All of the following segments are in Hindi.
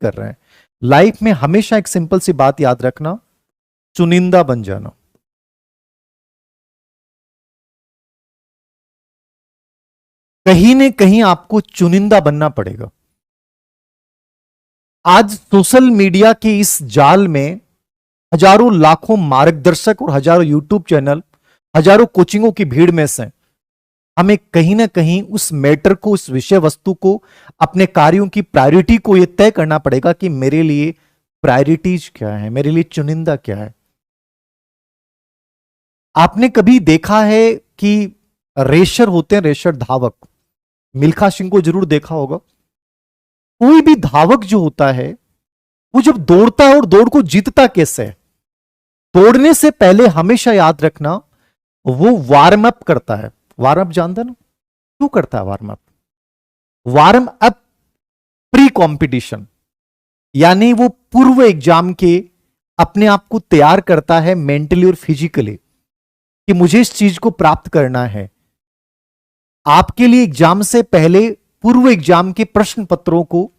कर रहे हैं। लाइफ में हमेशा एक सिंपल सी बात याद रखना, चुनिंदा बन जाना। कहीं न कहीं आपको चुनिंदा बनना पड़ेगा। आज सोशल मीडिया के इस जाल में हजारों लाखों मार्गदर्शक और हजारों यूट्यूब चैनल, हजारों कोचिंगों की भीड़ में से हमें कहीं ना कहीं उस मैटर को, उस विषय वस्तु को, अपने कार्यों की प्रायोरिटी को यह तय करना पड़ेगा कि मेरे लिए प्रायोरिटीज क्या है, मेरे लिए चुनिंदा क्या है। आपने कभी देखा है कि रेशर होते हैं, रेशर धावक, मिल्खा सिंह को जरूर देखा होगा। कोई भी धावक जो होता है वो जब दौड़ता है और दौड़ को जीतता कैसे है, दौड़ने से पहले हमेशा याद रखना वो वार्म अप करता है। वार्म अप जानते ना क्यों करता है? Warm up, warm up pre competition, यानी वो पूर्व एग्जाम के अपने आप को तैयार करता है मेंटली और फिजिकली कि मुझे इस चीज को प्राप्त करना है। आपके लिए एग्जाम से पहले पूर्व एग्जाम के प्रश्न पत्रों को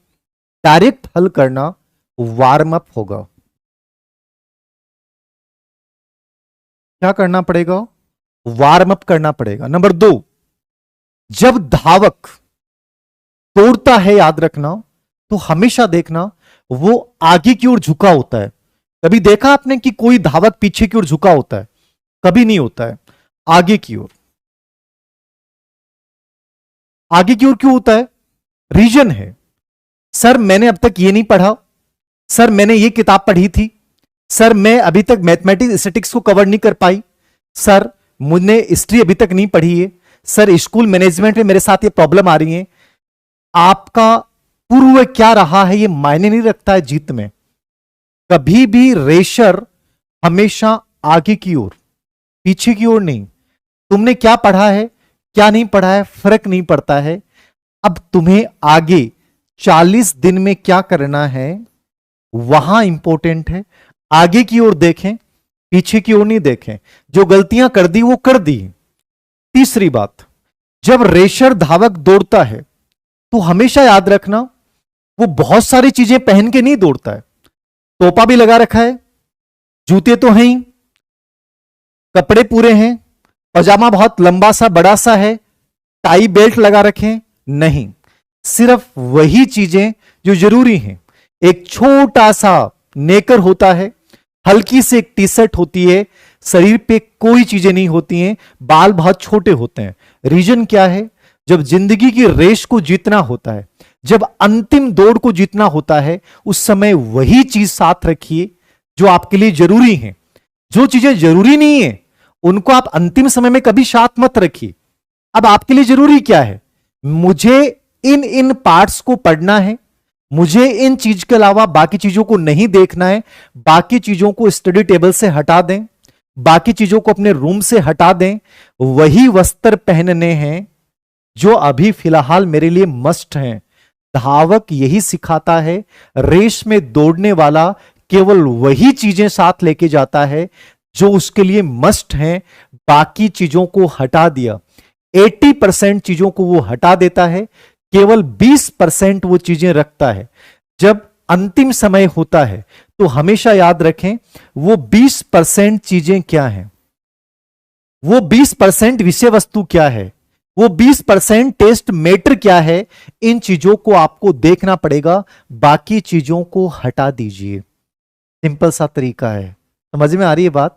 डायरेक्ट हल करना वार्म अप होगा। क्या करना पड़ेगा? वार्म अप करना पड़ेगा। नंबर 2, जब धावक दौड़ता है, याद रखना, तो हमेशा देखना वो आगे की ओर झुका होता है। कभी देखा आपने कि कोई धावक पीछे की ओर झुका होता है? कभी नहीं होता है, आगे की ओर। आगे की ओर क्यों होता है? रीजन है, सर मैंने अब तक ये नहीं पढ़ा, सर मैंने ये किताब पढ़ी थी, सर मैं अभी तक मैथमेटिक्स स्टैटिस्टिक्स को कवर नहीं कर पाई, सर मुझे हिस्ट्री अभी तक नहीं पढ़ी है, सर स्कूल मैनेजमेंट में मेरे साथ ये प्रॉब्लम आ रही है। आपका पूर्व क्या रहा है ये मायने नहीं रखता है जीत में। कभी भी रेशर हमेशा आगे की ओर, पीछे की ओर नहीं। तुमने क्या पढ़ा है, क्या नहीं पढ़ा है, फर्क नहीं पड़ता है। अब तुम्हें आगे 40 दिन में क्या करना है वहां इंपॉर्टेंट है। आगे की ओर देखें, पीछे की ओर नहीं देखें। जो गलतियां कर दी वो कर दी। तीसरी बात, जब रेशर धावक दौड़ता है तो हमेशा याद रखना वो बहुत सारी चीजें पहन के नहीं दौड़ता है। टोपा भी लगा रखा है, जूते तो हैं ही, कपड़े पूरे हैं, पजामा बहुत लंबा सा बड़ा सा है, टाई बेल्ट लगा रखें, नहीं। सिर्फ वही चीजें जो जरूरी हैं। एक छोटा सा नेकर होता है, हल्की सी एक टी शर्ट होती है, शरीर पे कोई चीजें नहीं होती हैं, बाल बहुत छोटे होते हैं। रीजन क्या है? जब जिंदगी की रेस को जीतना होता है, जब अंतिम दौड़ को जीतना होता है, उस समय वही चीज साथ रखिए जो आपके लिए जरूरी है। जो चीजें जरूरी नहीं है उनको आप अंतिम समय में कभी साथ मत रखिए। अब आपके लिए जरूरी क्या है? मुझे इन पार्ट्स को पढ़ना है, मुझे इन चीज के अलावा बाकी चीजों को नहीं देखना है। बाकी चीजों को स्टडी टेबल से हटा दें, बाकी चीजों को अपने रूम से हटा दें। वही वस्त्र पहनने हैं जो अभी फिलहाल मेरे लिए मस्ट हैं। धावक यही सिखाता है। रेस में दौड़ने वाला केवल वही चीजें साथ लेके जाता है जो उसके लिए मस्ट हैं। बाकी चीजों को हटा दिया। 80% चीजों को वो हटा देता है, केवल 20% वो चीजें रखता है। जब अंतिम समय होता है तो हमेशा याद रखें वो 20% चीजें क्या हैं, वो 20% विषय वस्तु क्या है, वो 20% टेस्ट मैटर क्या है। इन चीजों को आपको देखना पड़ेगा, बाकी चीजों को हटा दीजिए। सिंपल सा तरीका है। समझ में आ रही है बात?